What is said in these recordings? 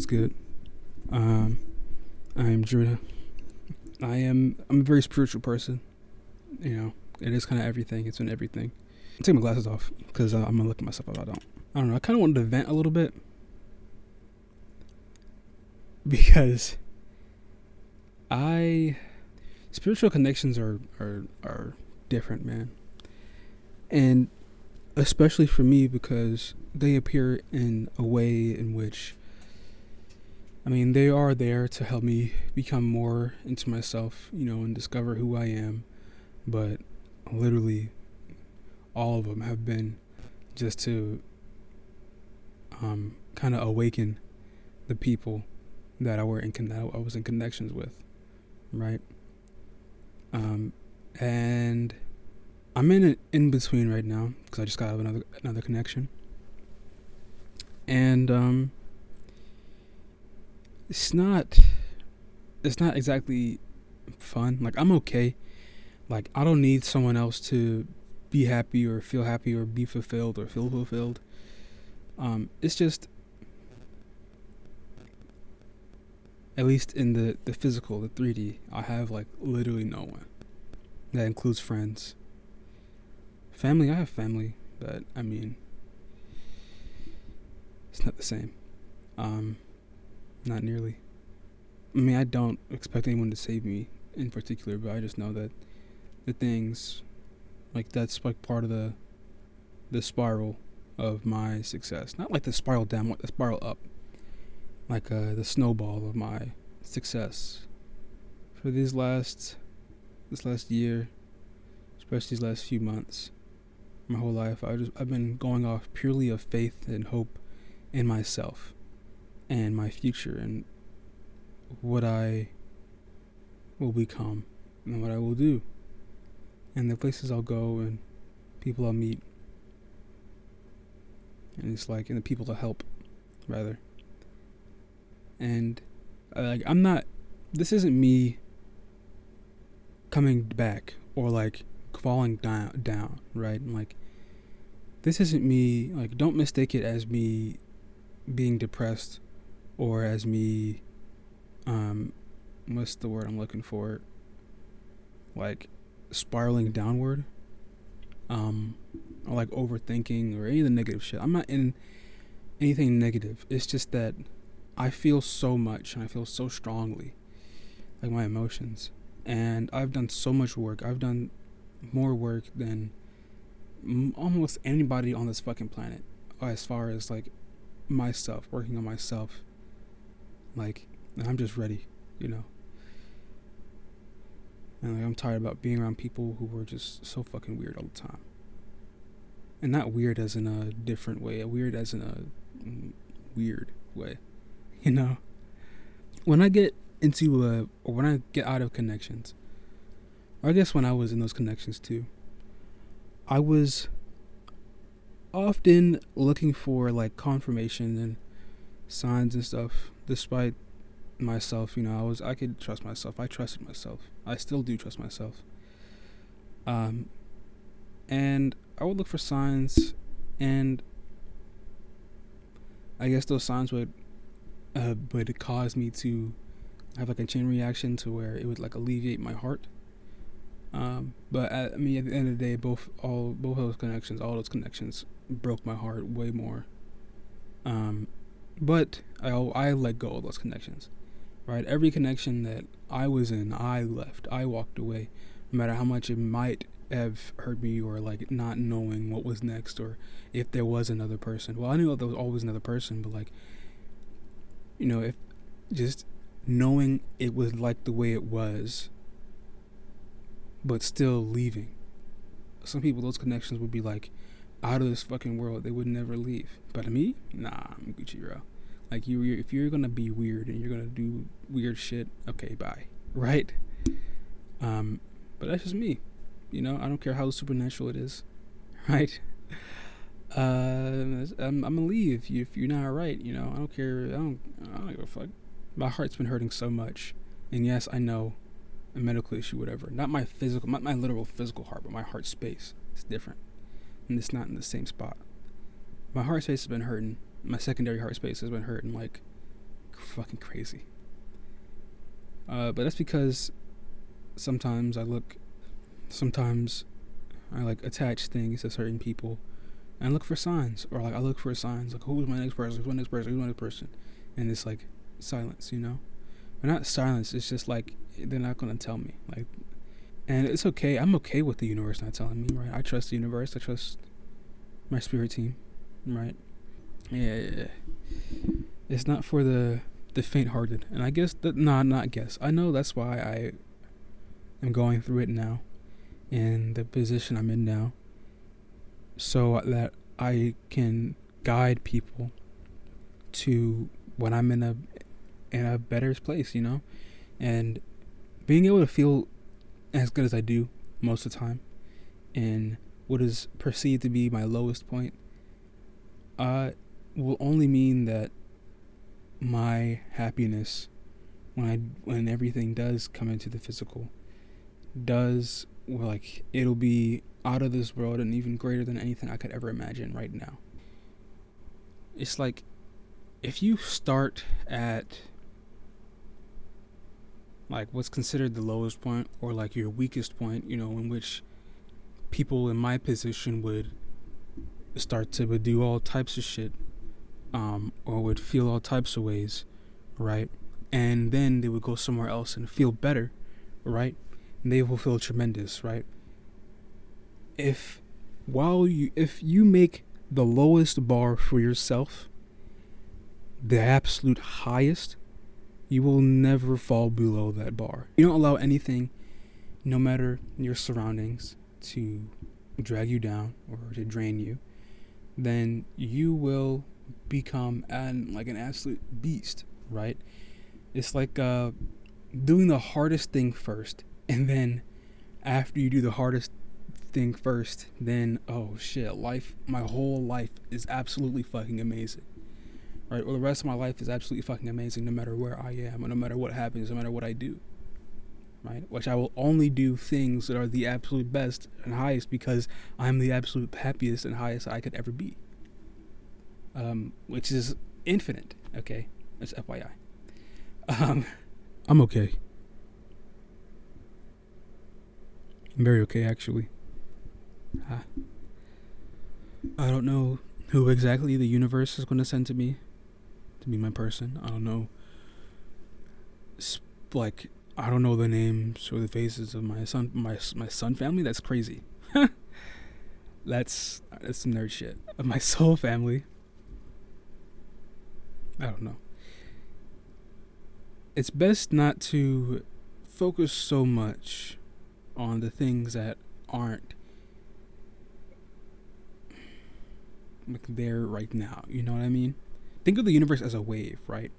What's good? Um, I'm Judah. I'm a very spiritual person. You know, it is kind of everything. It's in everything. I'm taking my glasses off because I'm gonna look at myself if I don't. I don't know. I kind of wanted to vent a little bit because I spiritual connections are different, man, and especially for me because they appear in a way in which they are there to help me become more into myself, and discover who I am. But literally, all of them have been just to kind of awaken the people that I was in connections with, right? And I'm in an in between right now because I just got another connection, and it's not exactly fun. Like, I'm okay. Like, I don't need someone else to be happy or be fulfilled or feel fulfilled. It's just, at least in the physical, the 3D, I have like literally no one. That includes friends. Family, I have family, but it's not the same. Not nearly. I don't expect anyone to save me in particular, but I just know that the things, like, that's like part of the spiral of my success. Not like the spiral down, like the spiral up. Like the snowball of my success. For this last year, especially these last few months, my whole life, I've been going off purely of faith and hope in myself and my future and what I will become and what I will do and the places I'll go and people I'll meet, and it's like, and the people to help, rather. And I'm not. This isn't me coming back or like falling down, right? Like, this isn't me. Like, don't mistake it as me being depressed or as me. What's the word I'm looking for? Like, spiraling downward. Or like overthinking or any of the negative shit. I'm not in anything negative. It's just that I feel so much and I feel so strongly, like, my emotions. And I've done so much work. I've done more work than almost anybody on this fucking planet, as far as like myself, working on myself. Like, I'm just ready, you know. And like, I'm tired about being around people who were just so fucking weird all the time. And not weird as in a different way, weird as in a weird way, you know. When I get or when I get out of connections, or I guess when I was in those connections too, I was often looking for like confirmation and signs and stuff. Despite myself, I could trust myself. I trusted myself. I still do trust myself. And I would look for signs, and I guess those signs would cause me to have like a chain reaction to where it would like alleviate my heart. But at the end of the day, all those connections broke my heart way more. But I let go of those connections, right? Every connection that I was in, I left. I walked away, no matter how much it might have hurt me, or like not knowing what was next, or if there was another person. Well, I knew there was always another person, but like, if just knowing it was like the way it was, but still leaving. Some people, those connections would be like out of this fucking world. They would never leave. But me, nah, I'm Gucci, bro. Like, if you're gonna be weird and you're gonna do weird shit, okay, bye, right? But that's just me. I don't care how supernatural it is, right? I'm gonna leave if you're not right. I don't care. I don't give a fuck. My heart's been hurting so much, and yes, I know, a medical issue, whatever. Not my literal physical heart, but my heart space. It's different, and it's not in the same spot. My heart space has been hurting. My secondary heart space has been hurting like fucking crazy. But that's because sometimes I like attach things to certain people and look for signs, or like I look for signs like who's my next person, who's my next person, who's my next person, and it's like silence, you know, but not silence. It's just like they're not gonna tell me, like, and it's okay. I'm okay with the universe not telling me, right? I trust the universe. I trust my spirit team, right? Yeah. It's not for the faint-hearted, and I guess that not guess. I know that's why I am going through it now, in the position I'm in now, so that I can guide people to when I'm in a better place, you know, and being able to feel as good as I do most of the time in what is perceived to be my lowest point, will only mean that my happiness when everything does come into the physical like it'll be out of this world and even greater than anything I could ever imagine right now. It's like if you start at like what's considered the lowest point, or like your weakest point, you know, in which people in my position would start to would do all types of shit, or would feel all types of ways, right? And then they would go somewhere else and feel better, right? And they will feel tremendous, right? If you make the lowest bar for yourself the absolute highest, you will never fall below that bar. You don't allow anything, no matter your surroundings, to drag you down or to drain you, then you will become an absolute beast, right? It's like doing the hardest thing first, and then after you do the hardest thing first, then oh shit, my whole life is absolutely fucking amazing, right? Or the rest of my life is absolutely fucking amazing, no matter where I am, or no matter what happens, no matter what I do, right? Which I will only do things that are the absolute best and highest because I'm the absolute happiest and highest I could ever be. Which is infinite, okay? That's FYI. I'm okay. I'm very okay, actually. I don't know who exactly the universe is going to send to me to be my person. I don't know. Like, I don't know the names or the faces of my son family. That's crazy. That's some nerd shit. Of my soul family. I don't know. It's best not to focus so much on the things that aren't like there right now. You know what I mean? Think of the universe as a wave, right?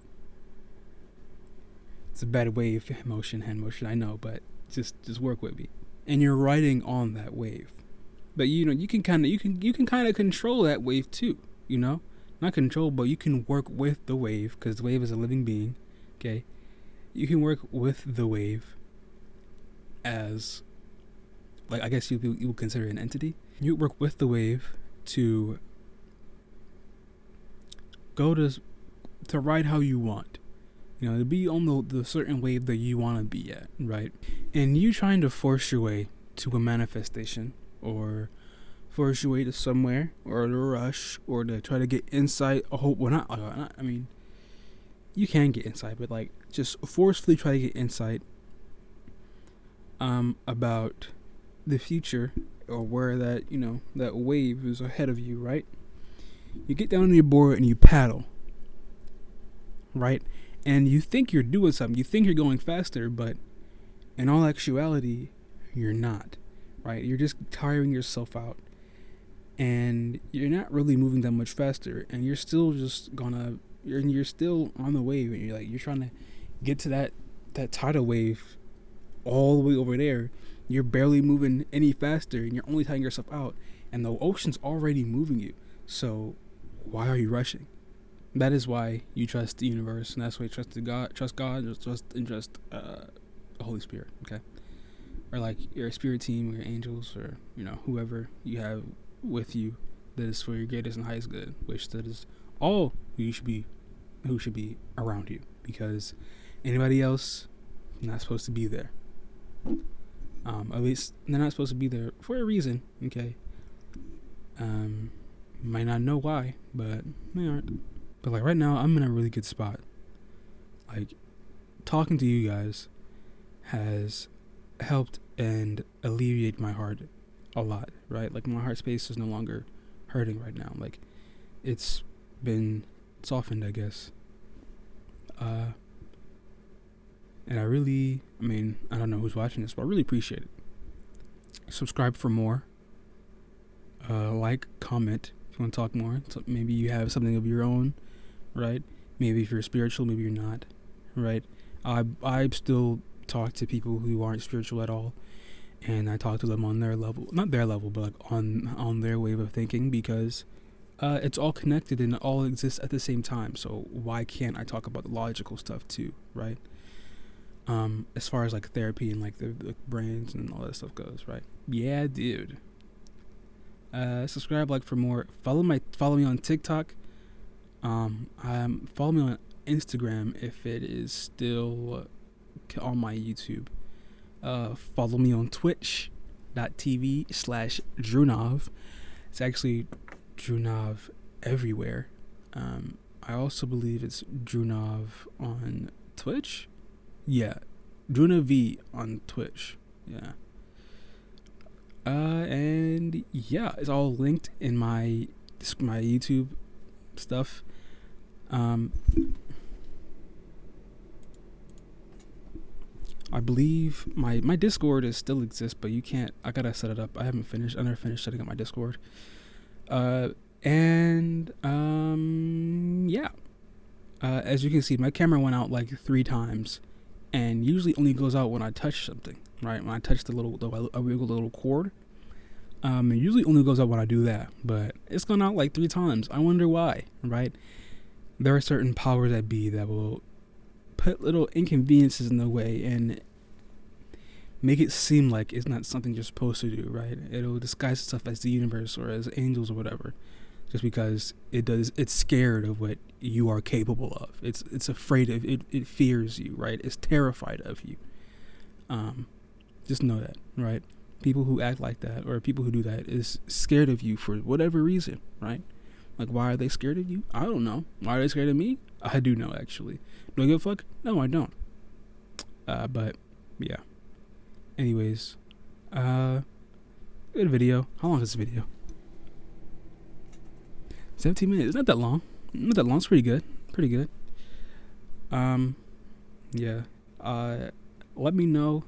It's a bad wave, hand motion, I know, but just work with me. And you're riding on that wave. But you know, you can kind of control that wave too, you know? Not control, but you can work with the wave, because the wave is a living being, okay? You can work with the wave as, like, I guess you would consider it an entity. You work with the wave to go to ride how you want. You know, to be on the certain wave that you want to be at, right? And you trying to force your way to a manifestation, or force your way to somewhere, or to rush, or to try to get insight. I mean, you can get insight, but like just forcefully try to get insight about the future, or where that, you know, that wave is ahead of you, right? You get down on your board and you paddle, right? And you think you're doing something. You think you're going faster, but in all actuality, you're not, right? You're just tiring yourself out, and you're not really moving that much faster, and you're still you're still on the wave, and you're trying to get to that tidal wave all the way over there. You're barely moving any faster, and you're only tiring yourself out, and the ocean's already moving you. So why are you rushing? That is why you trust the universe, and that's why you trust God, the Holy Spirit, okay? Or like your spirit team, or your angels, or, you know, whoever you have with you that is for your greatest and highest good, which that is all who should be around you. because anybody else not supposed to be there. At least they're not supposed to be there for a reason. Okay. Might not know why, but they aren't. But like right now, I'm in a really good spot. Like talking to you guys has helped and alleviate my heart a lot, right? Like my heart space is no longer hurting right now. Like it's been softened, I guess. And I don't know who's watching this, but I really appreciate it. Subscribe for more. Like, comment if you want to talk more. So maybe you have something of your own, right? Maybe if you're spiritual, maybe you're not, right? I still talk to people who aren't spiritual at all, and I talk to them on their level, not their level, but like on their way of thinking, because it's all connected and it all exists at the same time. So why can't I talk about the logical stuff too, right? As far as like therapy and like the brains and all that stuff goes, right? Yeah, dude. Subscribe, like for more. Follow me on TikTok. Follow me on Instagram if it is still on my YouTube. Follow me on twitch.tv/Drunov. It's actually Drunov everywhere. I also believe it's Drunov on Twitch. Yeah, Drunav on Twitch. Yeah. And yeah, it's all linked in my YouTube stuff. I believe my Discord still exists, but you can't. I gotta set it up. I never finished setting up my Discord. Yeah. As you can see, my camera went out like 3 times, and usually only goes out when I touch something, right? When I touch the little cord. It usually only goes out when I do that, but it's gone out like 3 times. I wonder why, right? There are certain powers that be that will put little inconveniences in the way and make it seem like it's not something you're supposed to do, right? It'll disguise itself as the universe or as angels or whatever, just because it's scared of what you are capable of. It's afraid of it. It fears you, right? It's terrified of you. Just know that, right? People who act like that or people who do that is scared of you for whatever reason, right? Like, why are they scared of you? I don't know. Why are they scared of me? I do know, actually. Do I give a fuck? No, I don't. But yeah. Anyways, good video. How long is this video? 17 minutes. It's not that long. Not that long. It's pretty good. Pretty good. Yeah. Let me know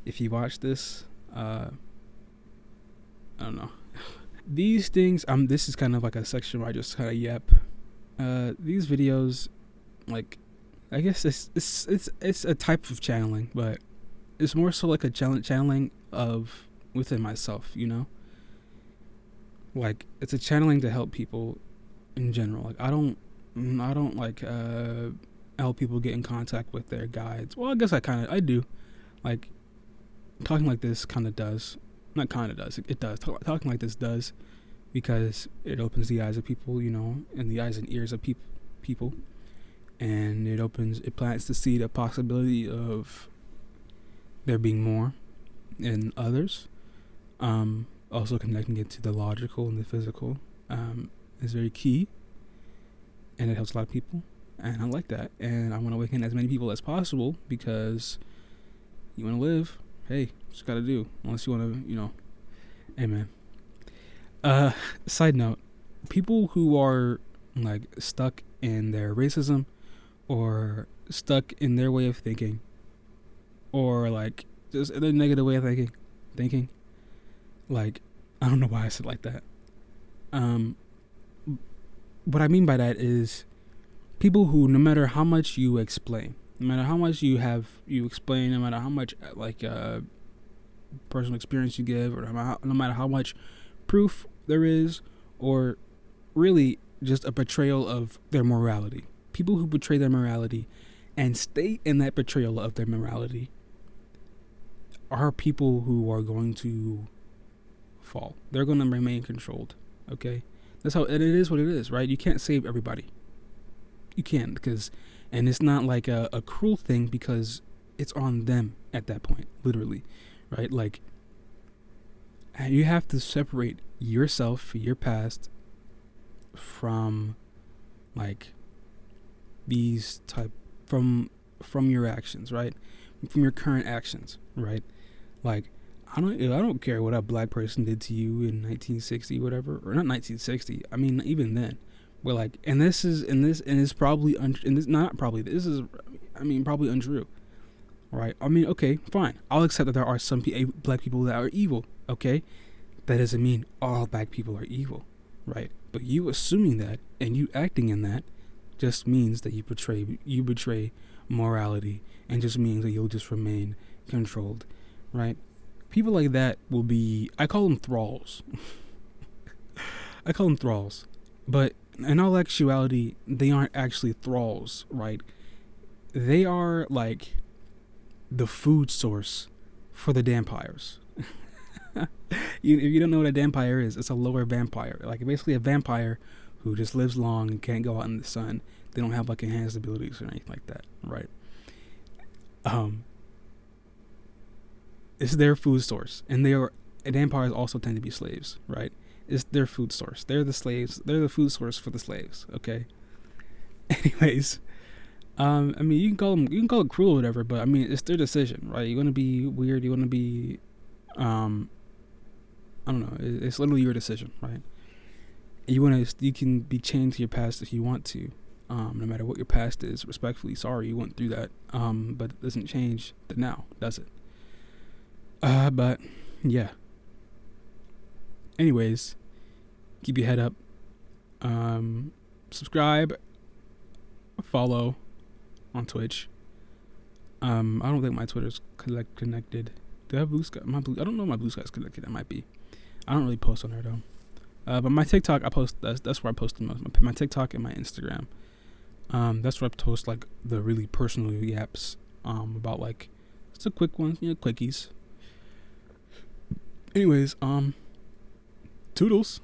if you watch this. I don't know. These things, this is kind of like a section where I just kind of yep. These videos, like, I guess it's a type of channeling, but it's more so like a channeling of within myself, you know? Like, it's a channeling to help people in general. Like, I don't like help people get in contact with their guides. Well, I guess I do. Like, talking like this kind of does. Not kind of does. It does. Talking like this does, because it opens the eyes of people, you know, and the eyes and ears of people, and it plants the seed of possibility of there being more in others. Also connecting it to the logical and the physical is very key, and it helps a lot of people, and I like that, and I want to awaken as many people as possible, because you want to live. Hey, just gotta do. Unless you want to, you know. Hey, man. Side note: people who are like stuck in their racism, or stuck in their way of thinking, or like just in their negative way of thinking. Like, I don't know why I said like that. What I mean by that is people who, no matter how much you explain, no matter how much you explain, no matter how much like personal experience you give, or no matter how much proof there is, or really just a betrayal of their morality. People who betray their morality and stay in that betrayal of their morality are people who are going to fall. They're going to remain controlled. Okay, that's how, and it is what it is, right? You can't save everybody. You can't, because And it's not like a cruel thing because it's on them at that point, literally, right? Like, you have to separate yourself, your past, from like these type from your actions, right? From your current actions, right? Like, I don't care what a black person did to you in 1960, whatever, or not 1960. I mean, even then, we're like, and this is probably this is, I mean, probably untrue, right? I mean, okay, fine, I'll accept that there are some black people that are evil. Okay, that doesn't mean all black people are evil, right? But you assuming that and you acting in that just means that you betray morality, and just means that you'll just remain controlled, right? People like that will be, I call them thralls. I call them thralls. But in all actuality, they aren't actually thralls, right? They are like the food source for the vampires. If you don't know what a vampire is, it's a lower vampire. Like, basically a vampire who just lives long and can't go out in the sun. They don't have like enhanced abilities or anything like that, right? It's their food source, and vampires also tend to be slaves, right? It's their food source. They're the slaves. They're the food source for the slaves. Okay. Anyways, I mean, you can call it cruel or whatever, but I mean, it's their decision, right? You want to be weird. You want to be, I don't know. It's literally your decision, right? You can be chained to your past if you want to, no matter what your past is. Respectfully, sorry you went through that, but it doesn't change the now, does it? But yeah. Anyways, keep your head up. Subscribe, follow on Twitch. I don't think my Twitter's connected. Do I have Blue Sky? I don't know if my Blue Sky's connected. It might be. I don't really post on there though. But my TikTok, I post. That's where I post the most. My TikTok and my Instagram. That's where I post like the really personal yaps. About like, it's a quick one, quickies. Anyways, toodles.